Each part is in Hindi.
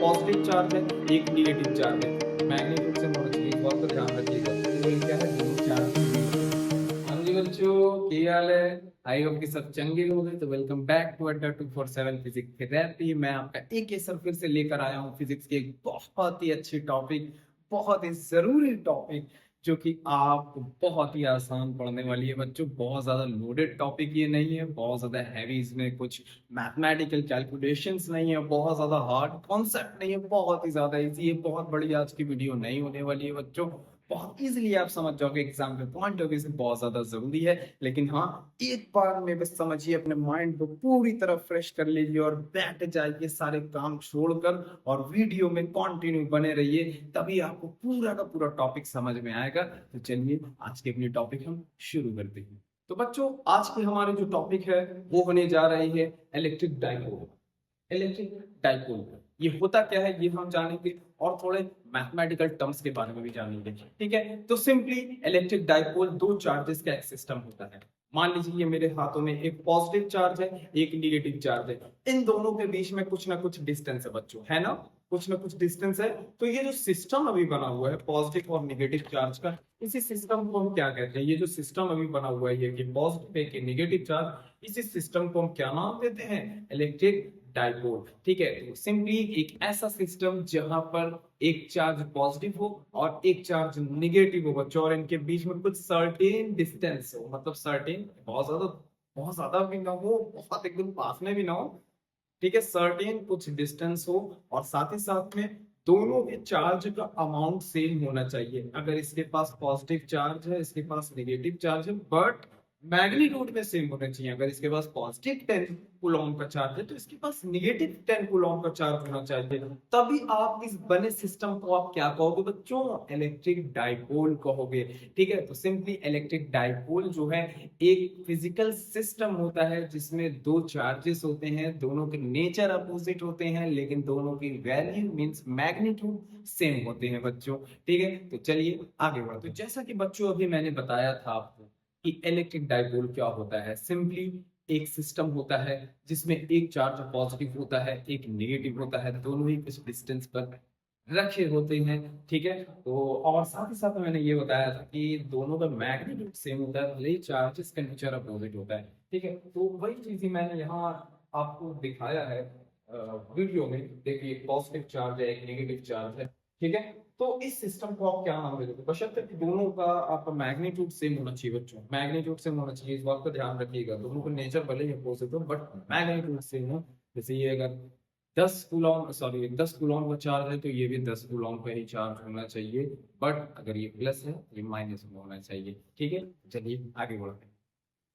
पॉजिटिव चार्ज है, एक नेगेटिव चार्ज है। मैग्नीट्यूड से होना चाहिए, इस बात का ध्यान रखिएगा। तो ये क्या है, दोनों चार्ज के बीच। हाँ जी बच्चों, क्या हाल है? आई होप कि सब चंगे हो गए। तो वेलकम बैक टू अड्डा 247 फिजिक्स थेरेपी। मैं आपका एक ही सर फिर से लेकर आया हूँ फिजिक्स के एक बहुत ही अच्छी टॉपिक, बहुत ही जरूरी टॉपिक, जो कि आपको बहुत ही आसान पढ़ने वाली है बच्चों। बहुत ज्यादा लोडेड टॉपिक ये नहीं है, बहुत ज्यादा हैवी इसमें कुछ मैथमेटिकल कैलकुलेशंस नहीं है, बहुत ज्यादा हार्ड कॉन्सेप्ट नहीं है, बहुत ही ज्यादा इजी है। बहुत बड़ी आज की वीडियो नहीं होने वाली है बच्चों, बहुत इजीली आप समझ जाओगे। एग्जाम के पॉइंट ऑफ व्यू से बहुत ज्यादा जरूरी है, लेकिन हाँ, एक बार में बस समझिए, अपने माइंड को पूरी तरह फ्रेश कर लीजिए और बैठ जाइए सारे काम छोड़कर, और वीडियो में कंटिन्यू बने रहिए, तभी आपको पूरा का पूरा टॉपिक समझ में आएगा। तो चलिए आज के अपनी टॉपिक हम शुरू करते हैं। तो बच्चों, आज की हमारी जो टॉपिक है वो होने जा रही है इलेक्ट्रिक डाइपोल। इलेक्ट्रिक डाइपोल ये होता क्या है ये हम जानेंगे, और थोड़े मैथमेटिकल टर्म्स के बारे में भी जानेंगे। ठीक है, तो सिंपली इलेक्ट्रिक डाइपोल दो चार्जेस का एक सिस्टम होता है। मान लीजिए ये मेरे हाथों में एक पॉजिटिव चार्ज है, एक निगेटिव चार्ज है। इन दोनों के बीच में कुछ ना कुछ डिस्टेंस है बच्चों, है ना? कुछ ना कुछ डिस्टेंस है। तो ये जो सिस्टम अभी बना हुआ है पॉजिटिव और निगेटिव चार्ज का, इसी सिस्टम को हम क्या कहते हैं? ये जो सिस्टम अभी बना हुआ है, ये कि पॉजिटिव है कि निगेटिव चार्ज, इसी सिस्टम को हम क्या नाम देते हैं? Electric dipole. ठीक है, तो सिंपली एक ऐसा सिस्टम जहां पर एक चार्ज पॉजिटिव हो और एक चार्ज निगेटिव हो बच्चों, और इनके बीच में कुछ सर्टेन डिस्टेंस हो, मतलब सर्टेन, बहुत ज्यादा भी ना हो, बहुत एकदम पास में भी ना हो। ठीक है, सर्टेन कुछ डिस्टेंस हो, और साथ ही साथ में दोनों के चार्ज का अमाउंट सेम होना चाहिए। अगर इसके पास पॉजिटिव चार्ज है, इसके पास नेगेटिव चार्ज है, बट मैग्नीट्यूड में सेम होना चाहिए। अगर इसके पास पॉजिटिव 10 कूलॉम का चार्ज है, तो इसके पास नेगेटिव 10 कूलॉम का चार्ज होना चाहिए। तभी आप इस बने सिस्टम को आप क्या कहोगे बच्चों? इलेक्ट्रिक डाइपोल कहोगे। ठीक है, तो सिंपली इलेक्ट्रिक डाइपोल जो है एक फिजिकल सिस्टम होता है जिसमें दो चार्जेस होते हैं, दोनों के नेचर अपोजिट होते हैं, लेकिन दोनों की वैल्यू मींस मैग्नीट्यूड सेम होते हैं बच्चों। ठीक है, तो चलिए आगे बढ़ते हैं। तो जैसा कि बच्चों अभी मैंने बताया था आपको कि इलेक्ट्रिक डाइपोल क्या होता है। सिंपली एक सिस्टम होता है जिसमें एक चार्ज पॉजिटिव होता है, एक नेगेटिव होता है, दोनों ही कुछ डिस्टेंस पर रखे होते हैं। ठीक है, तो और साथ ही साथ मैंने ये बताया था कि दोनों का मैग्नीट्यूड सेम होता है, भले ही चार्जेस का नेचर अपोजिट होता है। ठीक है, तो वही चीज ही मैंने यहाँ आपको दिखाया है वीडियो में। देखिए, एक पॉजिटिव चार्ज है, एक नेगेटिव चार्ज है। ठीक है, तो इस सिस्टम को आप क्या नाम देते? बशर्ते कि दोनों का आपका मैग्नीट्यूड सेम होना चाहिए बच्चों, मैग्नीट्यूड सेम होना चाहिए, इस बात का ध्यान रखिएगा। दोनों का नेचर भले ही अपोजिट हो, बट मैग्नीट्यूड सेम हो। जैसे ये अगर 10 कूलॉम का चार्ज है, तो ये भी 10 कूलॉम का ही चार्ज होना चाहिए। बट अगर ये प्लस है तो ये माइनस में होना चाहिए। ठीक है, चलिए आगे बढ़ते हैं।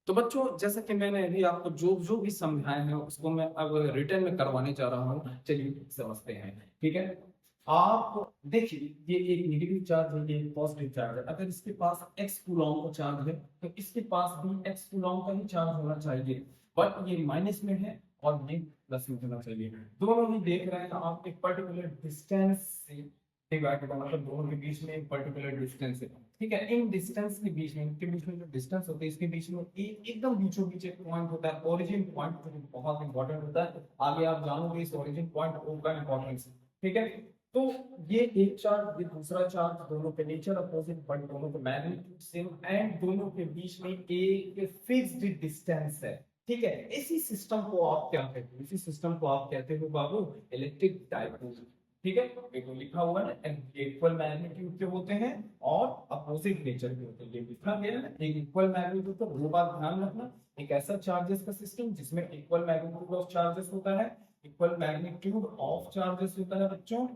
तो बच्चों, जैसा कि मैंने अभी आपको जो जो भी समझाया है उसको मैं अब रिटर्न में करवाने जा रहा हूँ। चलिए समझते हैं। ठीक है, आप देखिए, ये एक नेगेटिव चार्ज है, ये एक पॉजिटिव चार्ज है। अगर इसके पास एक्स कूलॉम का चार्ज है, तो इसके पास भी एक्स कूलॉम का ही चार्ज होना चाहिए। बट ये माइनस में है और ये प्लस में होना चाहिए। दोनों ही देख रहे हैं आप एक पर्टिकुलर डिस्टेंस से डिवाइड करना, मतलब दोनों के बीच में एक पर्टिकुलर डिस्टेंस है। ठीक है, इन डिस्टेंस के बीच में, इनके बीच में जो डिस्टेंस होता है, इसके बीच में एकदम बीचों बीच एक पॉइंट होता है, ओरिजिन पॉइंट, जो बहुत इंपॉर्टेंट होता है। आगे आप जानोगे इस ओरिजिन पॉइंट का इंपॉर्टेंस। ठीक है, तो ये एक चार्ज, ये दूसरा चार्ज, दोनों के नेचर अपोजिट बट दोनों के मैग्नीट्यूड सेम, एंड दोनों के बीच में एक फिक्स्ड डिस्टेंस है। ठीक है, इसी सिस्टम को आप क्या कहते हो? इसी सिस्टम को आप कहते हो बाबू इलेक्ट्रिक डाइपोल। ठीक है, एक तो लिखा हुआ है इक्वल मैग्नीट्यूड के होते हैं और अपोजिट नेचर के होते हैं, ये लिखा गया है। एक इक्वल मैग्नीट्यूड, तो वो बात ध्यान रखना, एक ऐसा चार्जेस का सिस्टम जिसमें इक्वल मैग्नीट्यूड ऑफ चार्जेस होता है, इक्वल मैग्नीट्यूड ऑफ चार्जेस होता है बच्चों।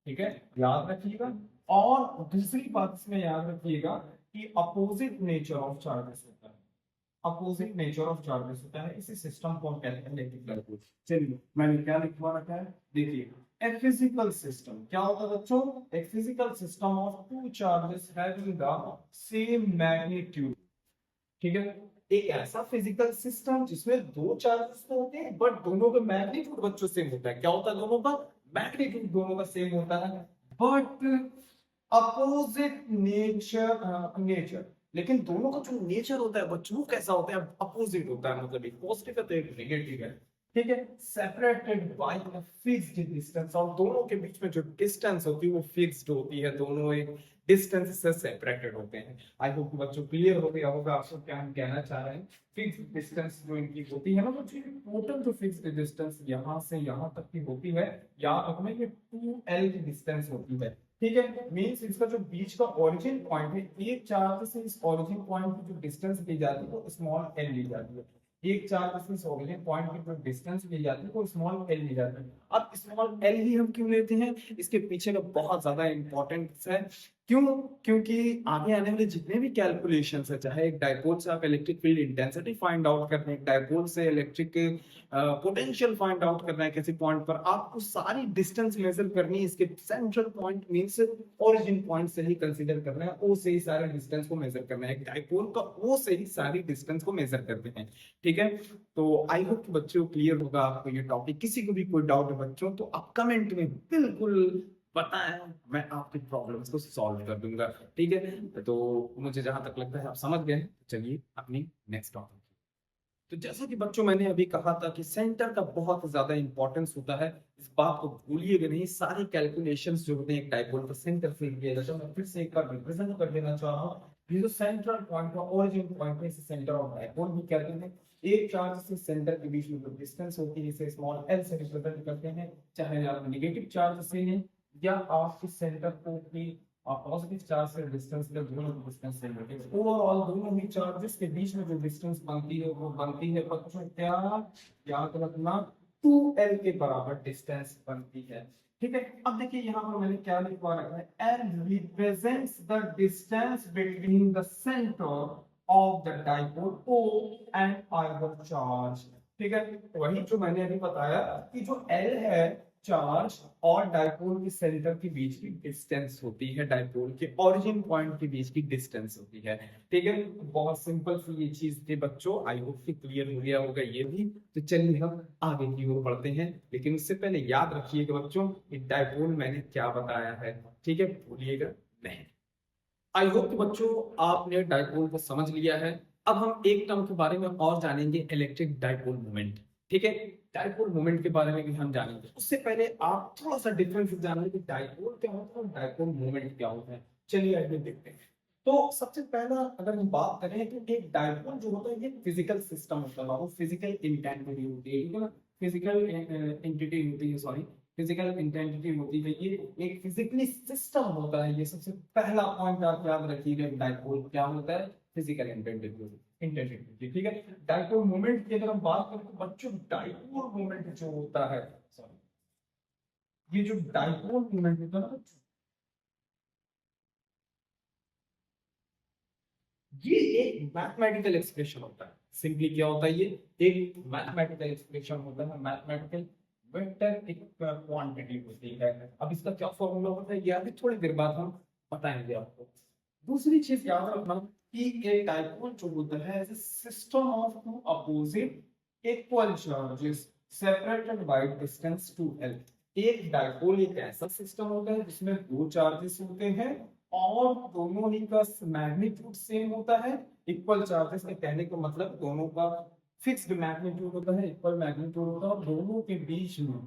ठीक है, याद रखिएगा। और दूसरी बात इसमें याद रखिएगा कि अपोजिट नेचर ऑफ चार्जेस होता है, अपोजिट नेचर ऑफ चार्जेस होता है। इसी सिस्टम को हम कहते हैं इलेक्ट्रिक डाइपोल। चलिए मैंने क्या लिखवा रखा है, देखिए, a physical system क्या होता है बच्चों? एक physical system of two charges having the same magnitude. ठीक है, एक ऐसा फिजिकल सिस्टम जिसमें दो चार्जेस तो होते हैं, बट दोनों का मैग्नीट्यूड बच्चों सेम होता है। क्या होता है? दोनों का मैग्नीट्यूड दोनों का सेम होता है, बट अपोजिट नेचर। लेकिन दोनों का जो नेचर होता है बच्चों, वो कैसा होता है? अपोजिट होता है, मतलब एक पॉजिटिव है तो एक नेगेटिव है। ठीक है, separated by a fixed distance, और दोनों के बीच में जो डिस्टेंस होती है वो फिक्स्ड होती है, दोनों एक डिस्टेंस से सेपरेटेड होते हैं। आई होप बच्चों क्लियर हो गया होगा आपको क्या हम कहना चाह रहे हैं। फिक्स्ड डिस्टेंस जो इनकी होती है ना बच्चों, टोटल जो फिक्स्ड डिस्टेंस यहाँ से यहाँ तक की होती है, याद रखना ये 2L की डिस्टेंस होती है। ठीक है, मींस इसका जो बीच का ओरिजिन पॉइंट है, एक चार्ज से इस ओरिजिन पॉइंट की जो डिस्टेंस ली जाती है वो स्मॉल एल ली जाती है। एक चार्ज से इस ओरिजिन पॉइंट की जो डिस्टेंस ली जाती है वो स्मॉल एल ली जाती है। अब स्मॉल एल ही हम क्यों लेते हैं, इसके पीछे का बहुत ज्यादा इंपॉर्टेंस है। क्यों? क्योंकि आगे आने वाले जितने भी कैलकुलेशंस है, चाहे एक डायपोल से आप electric field intensity find out करते हैं, एक डायपोल से इलेक्ट्रिक पोटेंशियल फाइंड आउट करना है किसी पॉइंट पर, आपको सारी डिस्टेंस मेजर करनी है इसके central point means origin point से ही कंसीडर करना है, ओ से ही सारे डिस्टेंस को मेजर करना है। एक डायपोल का ओ से ही सारी डिस्टेंस को मेजर करते हैं। ठीक है, तो आई होप बच्चों क्लियर होगा आपको ये टॉपिक। किसी को भी कोई डाउट है बच्चों तो आप कमेंट में बिल्कुल बताएं, मैं आपकी प्रॉब्लम्स को सॉल्व कर दूंगा। ठीक है, तो मुझे जहां तक लगता है आप समझ गए हैं। चलिए अपनी नेक्स्ट टॉपिक। तो जैसा कि बच्चों मैंने अभी कहा था कि सेंटर का बहुत ज्यादा इंपॉर्टेंस होता है, इस बात को भूलिएगा नहीं। सारे कैलकुलेशंस जो होते हैं एक डायपोल का सेंटर से किए जाते हैं। मैं फिर से एक बार रिप्रेजेंट कर देना चाह रहा हूँ, ये जो सेंट्रल पॉइंट का ओरिजिन पॉइंट है, इसे सेंटर ऑफ डायपोल भी कहते हैं। एक चार्ज से सेंटर के बीच में जो डिस्टेंस होती है इसे स्मॉल एल से रिप्रेजेंट करते हैं, चाहे आप नेगेटिव चार्ज से हैं या आप इस सेंटर को भी और पॉजिटिव चार्ज से डिस्टेंस के दोनों डिस्टेंस से लेंगे। ओवरऑल दोनों ही चार्जेस के बीच में जो डिस्टेंस बनती है वो बनती है बच्चों क्या, याद रखना 2L के बराबर डिस्टेंस बनती है। ठीक है, अब देखिए यहाँ पर मैंने क्या लिखवा रखा है, L represents the distance between the centre of the dipole O and either charge. ठीक है, वही जो मैंने अभी बताया कि जो L है चार्ज और डायपोल के सेंटर के बीच की डिस्टेंस होती है, डायपोल के ओरिजिन पॉइंट के बीच की डिस्टेंस होती है। ठीक है, बहुत सिंपल सी ये चीज थी बच्चों, आई होप कि क्लियर हो गया होगा ये भी। तो चलिए हम आगे की ओर बढ़ते हैं, लेकिन उससे पहले याद रखिएगा बच्चों कि डायपोल मैंने क्या बताया है। ठीक है, भूलिएगा नहीं। आई होप कि बच्चों आपने डायपोल को समझ लिया है। अब हम एक टर्म के बारे में और जानेंगे, इलेक्ट्रिक डायपोल मोमेंट। ठीक है, डायपोल मोमेंट के बारे में भी हम जानेंगे। उससे पहले आप थोड़ा सा डिफरेंस जान लें कि डायपोल क्या होता है और डायपोल मोमेंट क्या होता है। चलिए आगे देखते हैं। तो सबसे पहला अगर हम बात करें तो एक डायपोल जो होता है ये फिजिकल सिस्टम होता है, वो फिजिकल इंटेंसिटी होती है। ठीक है ना, फिजिकल एंटिटी होती है, सॉरी फिजिकल इंटेंसिटी होती है, ये एक फिजिकली सिस्टम होता है। ये सबसे पहला पॉइंट आप याद रखिएगा, डायपोल क्या होता है, फिजिकल इंटेंसिटी। ठीक है, डायपोल मोमेंट की अगर हम बात करें तो बच्चों डायपोल मोमेंट जो होता है, सॉरी ये जो डायपोल मोमेंट होता है ना, ये एक मैथमेटिकल एक्सप्रेशन होता है। सिंपली क्या होता है, ये एक मैथमेटिकल एक्सप्रेशन होता है, मैथमेटिकल वेक्टर एक क्वांटिटी होती है। अब इसका क्या फॉर्मूला होता है ये अभी थोड़ी देर बाद हम बताएंगे आपको। दूसरी चीज याद रखना कि एक डायपोल जो होता है system of two opposite equal charges separated by distance 2L। एक डायपोल एक ऐसा सिस्टम होता है जिसमें दो चार्जेस होते हैं और दोनों ही का मैग्नीट्यूड सेम होता है। इक्वल चार्जेस के कहने का मतलब दोनों का फिक्स्ड मैग्नीट्यूड होता है, इक्वल मैग्नीट्यूड होता है, और दोनों के बीच में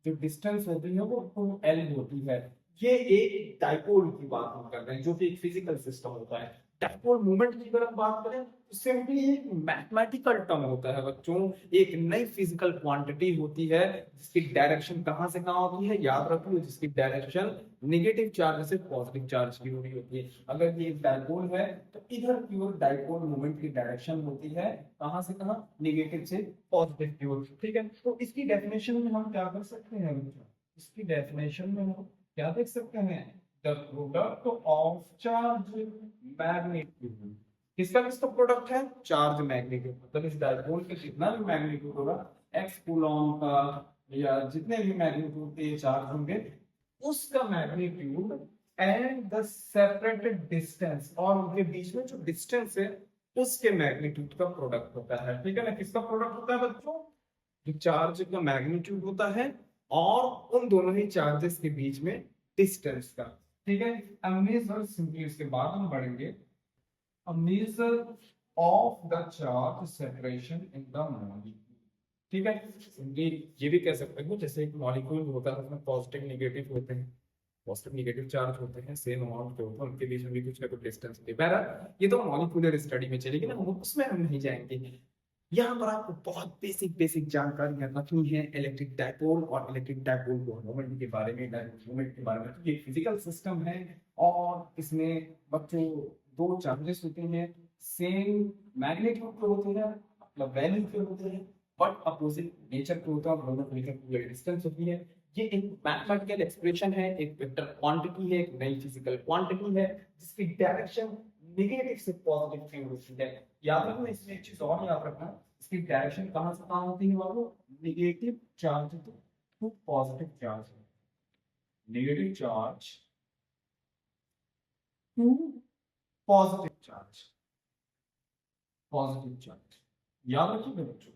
जो डिस्टेंस होती है वो 2L होती है। ये एक डायपोल की बात हम कर रहे हैं जो कि एक फिजिकल सिस्टम होता है। डायपोल मूवमेंट की अगर हम बात करें तो सिंपली एक मैथमेटिकल टर्म होता है बच्चों, एक नई फिजिकल क्वांटिटी होती है जिसकी डायरेक्शन कहां से कहां होती है, याद रखो, जिसकी डायरेक्शन नेगेटिव चार्ज से पॉजिटिव चार्ज की हो रही होती है। अगर ये एक डायपोल है तो इधर की ओर डायपोल मूवमेंट की डायरेक्शन होती है कहां से कहां, नेगेटिव से पॉजिटिव की ओर। ठीक है, तो इसकी डेफिनेशन में हम क्या कर सकते हैं बच्चों, इसकी डेफिनेशन में हम क्या देख सकते हैं, the product of charge magnitude. किसका प्रोडक्ट है, चार्ज मैग्नीट्यूड, मतलब इस डायपोल के जितना भी मैग्नीट्यूड होगा, एक्स कूलॉम का या जितने भी मैग्नीट्यूड के चार्ज होंगे उसका magnitude and the separated distance, और उनके बीच में जो डिस्टेंस है उसके मैग्नीट्यूड का प्रोडक्ट होता है। ठीक है ना, किसका प्रोडक्ट होता है बच्चों, जो चार्ज का मैग्नीट्यूड होता है और उन दोनों ही चार्जेस के बीच में डिस्टेंस का। ठीक है, अब मेजर सिंपली इसके बाद हम बढ़ेंगे, a measure of the charge separation in the molecule। ठीक है। ये भी कह सकते हो जैसे एक मॉलिक्यूल होता है उसमें पॉजिटिव निगेटिव होते हैं, पॉजिटिव निगेटिव चार्ज होते हैं, सेम अमाउंट के होते हैं, उनके बीच में भी कुछ ना कुछ डिस्टेंस होती है। बहरहाल ये तो मॉलिक्यूलर स्टडी में चलेगी ना, उसमें हम नहीं जाएंगे। यहाँ पर आपको बहुत बेसिक बेसिक जानकारी रखनी है इलेक्ट्रिक डाइपोल और इलेक्ट्रिक डाइपोल मोमेंट के बारे में, डाइपोल मोमेंट के बारे में। तो ये फिजिकल सिस्टम है और इसमें बच्चों दो चार्जेस होते हैं, सेम मैग्नीट्यूड के होते हैं, मतलब वैल्यू के होते हैं, बट अपोजिट नेचर के होता है, दोनों के बीच डिस्टेंस होती है। ये एक मैथमेटिकल एक्सप्रेशन है, एक वेक्टर क्वांटिटी है, एक नई फिजिकल क्वांटिटी है जिसकी डायरेक्शन नेगेटिव से पॉजिटिव की होती है। याद रखना, इसमें एक चीज और याद रखना, इसकी डायरेक्शन कहां से कहां होती है बाबू? Negative charge to positive charge, negative charge to positive charge, positive charge. याद रखिएगा बच्चों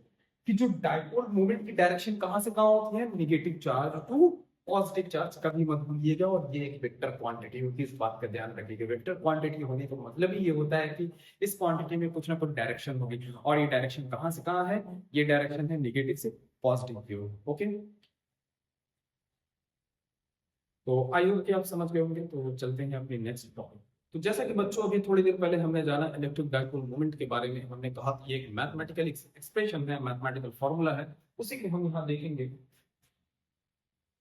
कि जो डाइपोल मोमेंट की डायरेक्शन कहां से कहां होती है? Negative charge to positive charge. कभी मत भूलिएगा, और ये एक वेक्टर क्वांटिटी होती है, इस बात का ध्यान रखिएगा। वेक्टर क्वांटिटी होने का मतलब ही ये होता है कि इस क्वांटिटी में कुछ ना कुछ डायरेक्शन होगी, और ये डायरेक्शन कहां से कहां है? ये डायरेक्शन है नेगेटिव से पॉजिटिव की ओर। ओके, तो आई होप कि आप समझ गए होंगे। तो चलते हैं अपने नेक्स्ट टॉपिक। तो जैसा कि बच्चों अभी थोड़ी देर पहले हमने जाना इलेक्ट्रिक डाइपोल मोमेंट के बारे में, हमने कहा कि एक मैथमेटिकल एक्सप्रेशन है, मैथमेटिकल फॉर्मूला है, उसी को हम यहाँ देखेंगे।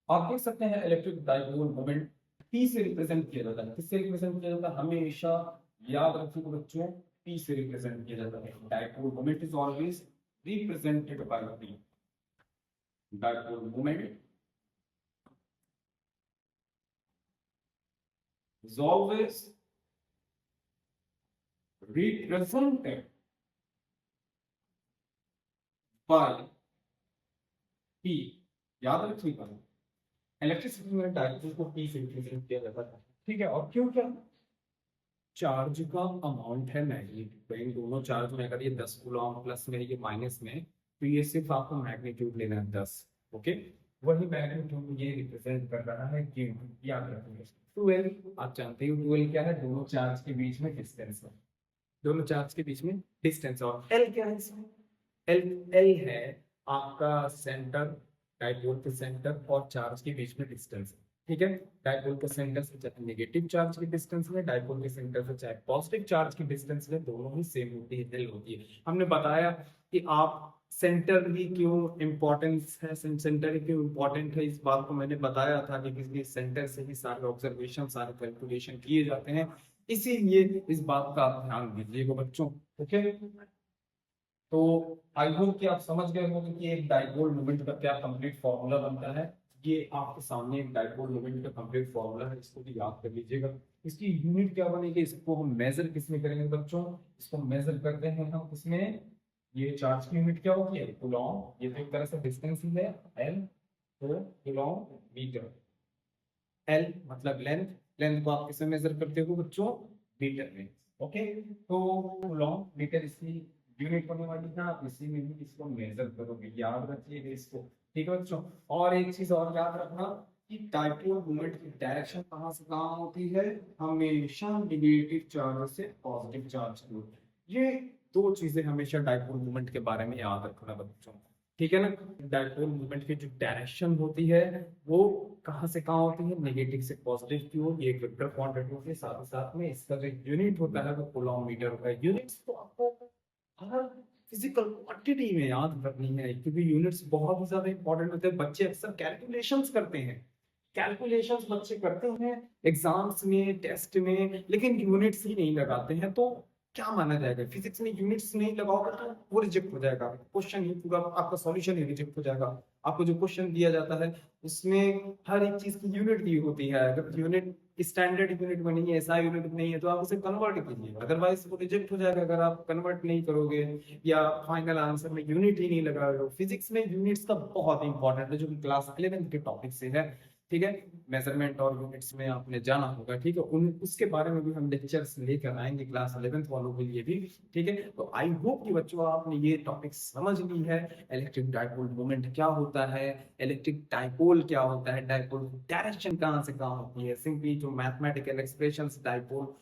आप देख सकते हैं इलेक्ट्रिक डाइपोल मोमेंट P से रिप्रेजेंट किया जाता है। किससे रिप्रेजेंट किया जाता है? हमेशा याद रखिएगा बच्चों, P से रिप्रेजेंट किया जाता है। Dipole moment is always represented by P। Dipole moment is always represented by P। याद रखिएगा, इलेक्ट्रिसिटी में डाइपोल को P से रिप्रेजेंट किया जाता है। ठीक है, और क्यों? क्या चार्ज का अमाउंट है मैग्नीट्यूड, इन दोनों चार्ज में अगर ये 10 कूलॉम प्लस में ये माइनस में, तो ये सिर्फ आपको मैग्नीट्यूड लेना है 10। ओके, वही मैग्नीट्यूड ये रिप्रेजेंट कर रहा है Q। याद रखिए 12, आप जानते हो 12 क्या है? दोनों चार्ज के बीच में डिस्टेंस है, दोनों चार्ज के बीच में डिस्टेंस। और L क्या है इसमें? L है आपका सेंटर, डाइपोल के सेंटर और चार्ज के बीच में डिस्टेंस। ठीक है, डाइपोल के सेंटर से चाहे नेगेटिव चार्ज की डिस्टेंस में, डाइपोल के सेंटर से चाहे पॉजिटिव चार्ज की डिस्टेंस में, दोनों ही सेम होती है, L होती है। हमने बताया कि आप सेंटर ही क्यों इम्पोर्टेंस है, सेंटर ही क्यों इम्पोर्टेंट है, इस बात को मैंने बताया था कि किसी सेंटर से ही सारे ऑब्जर्वेशन, सारे कैलकुलेशन किए जाते हैं, इसीलिए इस बात का आप ध्यान दीजिएगा बच्चों। ओके, तो आई होप कि आप समझ गए होंगे कि एक डाइपोल मोमेंट का क्या कंप्लीट फॉर्मूला बनता है। ये आपके सामने एक डाइपोल मोमेंट का कंप्लीट फॉर्मूला है, इसको भी याद कर लीजिएगा। इसकी यूनिट क्या बनेगी? इसको हम मेजर किसमें करेंगे बच्चों? इसको मेजर करते हैं हम इसमें, ये चार्ज की यूनिट क्या होगी? है कूलॉम। ये तो एक तरह से डिस्टेंस ही है, L, तो कूलॉम मीटर। L मतलब लेंथ, लेंथ को आप किसमें मेजर करते हो बच्चों? मीटर में। ओके, तो कूलॉम मीटर इसकी यूनिट होने वाली है, आप इसी में भी इसको मेजर करोगे, याद रखिएगा इसको। ठीक है बच्चों, और एक चीज और याद रखना कि डाइपोल मोमेंट की डायरेक्शन कहां से कहां होती है? हमेशा नेगेटिव चार्ज से पॉजिटिव चार्ज की होती है। ये दो चीजें हमेशा डाइपोल मोमेंट के बारे में याद रखना बच्चों। ठीक है ना, डाइपोल मोमेंट की जो डायरेक्शन होती है वो कहां से कहां होती है? नेगेटिव से पॉजिटिव की ओर। ये एक वेक्टर क्वांटिटी होती है, साथ ही साथ में इसका जो यूनिट होता है वो कूलॉम मीटर होता है। यूनिट्स तो आपको हर फिजिकल क्वांटिटी में याद रखनी है, क्योंकि यूनिट्स बहुत ही ज्यादा इंपॉर्टेंट होते हैं। बच्चे अक्सर कैलकुलेशंस करते हैं, कैलकुलेशंस बच्चे करते हैं एग्जाम्स में, टेस्ट में, लेकिन यूनिट्स ही नहीं लगाते हैं। तो क्या माना जाएगा? फिजिक्स में यूनिट्स नहीं लगाओगे तो वो रिजेक्ट हो जाएगा, क्वेश्चन ही पूरा आपका सॉल्यूशन ही रिजेक्ट हो जाएगा। आपको जो क्वेश्चन दिया जाता है उसमें हर एक चीज की यूनिट दी होती है, अगर यूनिट स्टैंडर्ड यूनिट में नहीं है, ऐसा यूनिट नहीं है, तो आप उसे कन्वर्ट कीजिए, अदरवाइज वो रिजेक्ट हो जाएगा अगर आप कन्वर्ट नहीं करोगे या फाइनल आंसर में यूनिट ही नहीं लगा रहे हो। फिजिक्स में यूनिट्स का बहुत इंपॉर्टेंट है, जो कि क्लास 11 के टॉपिक से है। ठीक है, मेजरमेंट और यूनिट्स में आपने जाना होगा। ठीक है, उन उसके बारे में भी हम लेक्चर्स लेकर आएंगे क्लास 11 वालों के लिए भी। ठीक है, तो आई होप कि बच्चों आपने ये टॉपिक समझ ली है। इलेक्ट्रिक डाइपोल मोमेंट क्या होता है, इलेक्ट्रिक डाइपोल क्या होता है, डाइपोल डायरेक्शन कहाँ से कहाँ होती है, सिंपली जो मैथमेटिकल एक्सप्रेशंस डाइपोल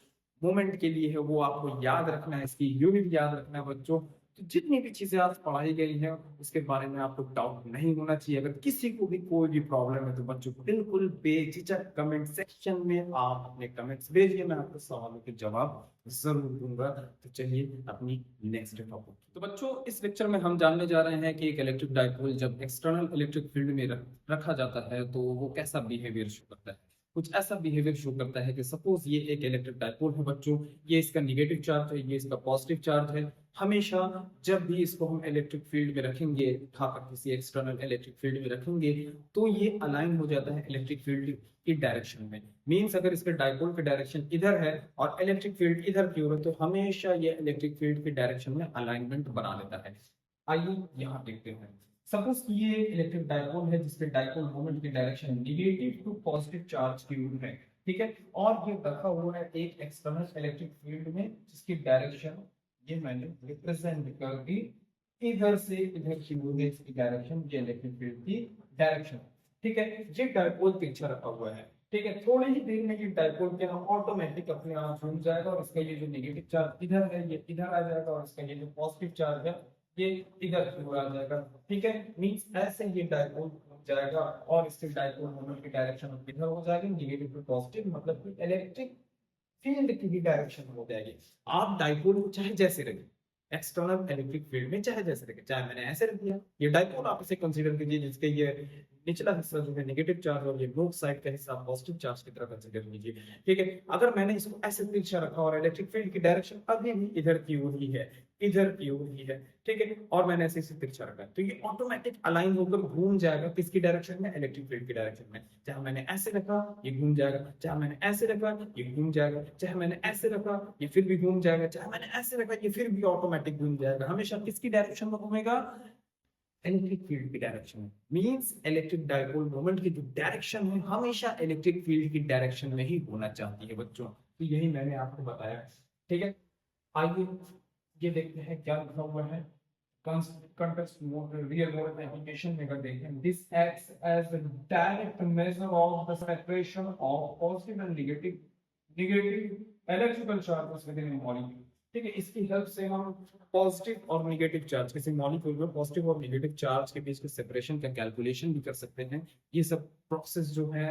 मोमेंट के लिए है वो आपको याद रखना है, इसकी यूनिट याद रखना है बच्चों। तो जितनी भी चीजें आज पढ़ाई गई है उसके बारे में आपको डाउट नहीं होना चाहिए। अगर किसी को भी कोई भी प्रॉब्लम है तो बच्चों बिल्कुल बेझिझक कमेंट सेक्शन में आप अपने कमेंट्स भेजिए, मैं आपके सवालों के जवाब जरूर दूंगा। तो चलिए अपनी नेक्स्ट टॉपिक। तो बच्चों इस लेक्चर में हम जानने जा रहे हैं कि एक इलेक्ट्रिक डाइपोल जब एक्सटर्नल इलेक्ट्रिक फील्ड में रखा जाता है तो वो कैसा बिहेवियर शो करता है। कुछ ऐसा बिहेवियर शो करता है कि सपोज ये एक इलेक्ट्रिक डाइपोल है बच्चों, ये इसका निगेटिव चार्ज है, ये इसका पॉजिटिव चार्ज है। हमेशा जब भी इसको हम इलेक्ट्रिक फील्ड में रखेंगे, उठाकर किसी एक्सटर्नल इलेक्ट्रिक फील्ड में रखेंगे, तो ये अलाइन हो जाता है इलेक्ट्रिक फील्ड की डायरेक्शन में। मींस अगर इसके डाइपोल की डायरेक्शन इधर है और इलेक्ट्रिक फील्ड इधर की ओर है, तो हमेशा ये इलेक्ट्रिक फील्ड की डायरेक्शन में अलाइनमेंट बना लेता है। आइए यहाँ देखते हैं। सपोज ये इलेक्ट्रिक डाइपोल है जिसके डाइपोल मोमेंट की direction negative to positive charge की ओर है, ठीक है। और ये रखा हुआ है एक एक्सटर्नल इलेक्ट्रिक फील्ड में जिसकी डायरेक्शन ये मैंने रिप्रेजेंट कर दी, इधर से इधर की ओर है इसकी डायरेक्शन, ये इलेक्ट्रिक फील्ड की डायरेक्शन, ठीक है। ये डाइपोल पिक्चर रखा हुआ है, ठीक है। थोड़ी ही देर में ये डाइपोल के हम ऑटोमेटिक अपने आप घूम जाएगा और इसका ये जो नेगेटिव चार्ज इधर है ये इधर आ जाएगा और इसका ये जो पॉजिटिव चार्ज है ये इधर की ओर आ जाएगा, ठीक है। मींस ऐसे ये डाइपोल जाएगा और इसके डाइपोल मोमेंट की डायरेक्शन इधर हो जाएगी, नेगेटिव टू पॉजिटिव, मतलब कि इलेक्ट्रिक फील्ड की भी डायरेक्शन हो जाएगी। आप डाइपोल को चाहे जैसे रखें एक्सटर्नल इलेक्ट्रिक फील्ड में, चाहे जैसे रखें, चाहे मैंने ऐसे रख दिया ये डाइपोल, आप इसे कंसीडर कीजिए जिसके ये निचला हिस्सा जो है नेगेटिव चार्ज और ये नॉर्थ साइड का हिस्सा पॉजिटिव चार्ज की तरह कंसीडर कीजिए, ठीक है। अगर मैंने इसको ऐसे तिरछा रखा और इलेक्ट्रिक फील्ड की डायरेक्शन अभी भी इधर की ओर ही है, इधर की ओर ही है, ठीक है, और मैंने ऐसे इसे तिरछा रखा तो ये ऑटोमेटिक अलाइन होकर घूम जाएगा किसकी डायरेक्शन में, इलेक्ट्रिक फील्ड की डायरेक्शन में। चाहे मैंने ऐसे रखा ये घूम जाएगा, चाहे मैंने ऐसे रखा ये घूम जाएगा, चाहे मैंने ऐसे रखा ये फिर भी घूम जाएगा, चाहे मैंने ऐसे रखा ये फिर भी ऑटोमेटिक घूम जाएगा। हमेशा किसकी डायरेक्शन में घूमेगा, इलेक्ट्रिक फील्ड की डायरेक्शन में। मींस इलेक्ट्रिक डाइपोल मोमेंट की जो डायरेक्शन है हमेशा इलेक्ट्रिक फील्ड की डायरेक्शन में ही होना चाहती है बच्चों। तो यही मैंने आपको बताया, ठीक है। आइए ये देखते हैं क्या लिखा हुआ है। Context mode, real world application में अगर देखें, this acts as a direct measure of the separation of positive and negative electrical charges within a molecule, ठीक है। इसकी हेल्प से हम पॉजिटिव और नेगेटिव चार्ज, किसी मॉलिक्यूल में पॉजिटिव और नेगेटिव चार्ज के बीच के सेपरेशन का कैलकुलेशन भी कर सकते हैं। ये सब प्रोसेस जो है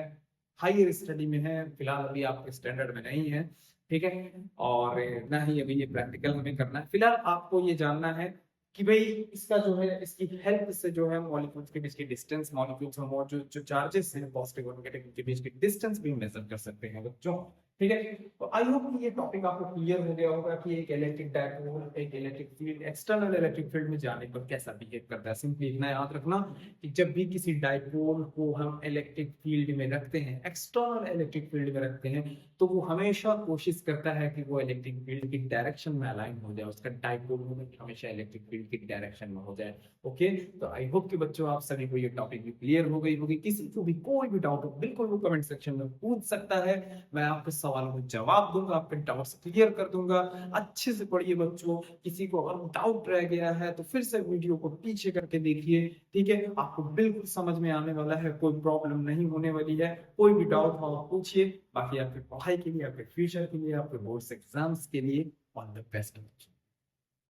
हायर स्टडी में है, फिलहाल अभी आपके स्टैंडर्ड में नहीं है, ठीक है, और ना ही अभी ये प्रैक्टिकल हमें करना है। फिलहाल आपको ये जानना है कि भाई इसका जो है इसकी हेल्प से जो है मॉलिक्यूल्स के बीच की डिस्टेंस, मॉलिक्यूल्स और जो चार्जेस हैं पॉजिटिव और नेगेटिव के बीच की डिस्टेंस भी मेजर कर सकते हैं बच्चों, ठीक है। तो आई होप ये टॉपिक आपको क्लियर हो गया होगा कि एक इलेक्ट्रिक डाइपोल एक electric field external electric field में जाने पर कैसा बिहेव करता है। सिंपली इतना याद रखना कि जब भी किसी डाइपोल को हम इलेक्ट्रिक फील्ड में रखते हैं, एक्सटर्नल इलेक्ट्रिक फील्ड में रखते हैं, तो वो हमेशा कोशिश करता है कि वो इलेक्ट्रिक फील्ड की डायरेक्शन में अलाइन हो जाए, उसका डाइपोल मोमेंट हमेशा इलेक्ट्रिक फील्ड की डायरेक्शन में हो जाए। ओके, तो आई होप कि बच्चों आप सभी को ये टॉपिक भी क्लियर हो गई होगी। किसी को भी कोई भी डाउट हो बिल्कुल वो कमेंट सेक्शन में पूछ सकता है, मैं आपके सवालों को जवाब दूंगा, आपके डाउट्स क्लियर कर दूंगा। अच्छे से पढ़िए बच्चों, किसी को अगर डाउट रह गया है तो फिर से वीडियो को पीछे करके देखिए, ठीक है, आपको बिल्कुल समझ में आने वाला है, कोई प्रॉब्लम नहीं होने वाली है। कोई भी डाउट हो आप पूछिए। बाकी आपकी पढ़ाई के लिए, आपके फ्यूचर के लिए, आपके बोर्ड्स एग्जाम्स के लिए ऑल द बेस्ट।